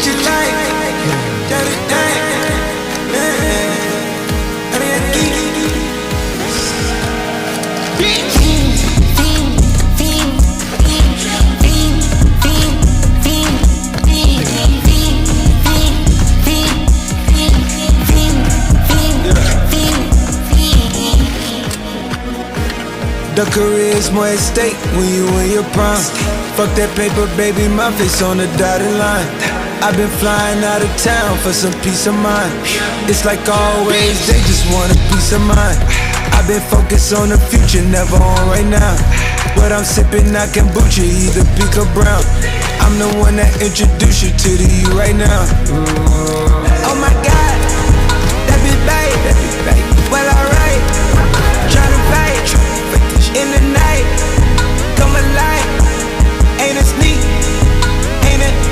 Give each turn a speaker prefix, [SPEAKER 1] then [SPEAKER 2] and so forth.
[SPEAKER 1] what you like. Dirty thing. The career is more at stake when you in your prime. Fuck that paper, baby, my face on the dotted line. I've been flying out of town for some peace of mind. It's like always, they just want a piece of mind. I've been focused on the future, never on right now. What I'm sipping, I kombucha, either pink or brown. I'm the one that introduced you to the you right now. Oh my God, that be babe. Well alright, tryna fight in the night.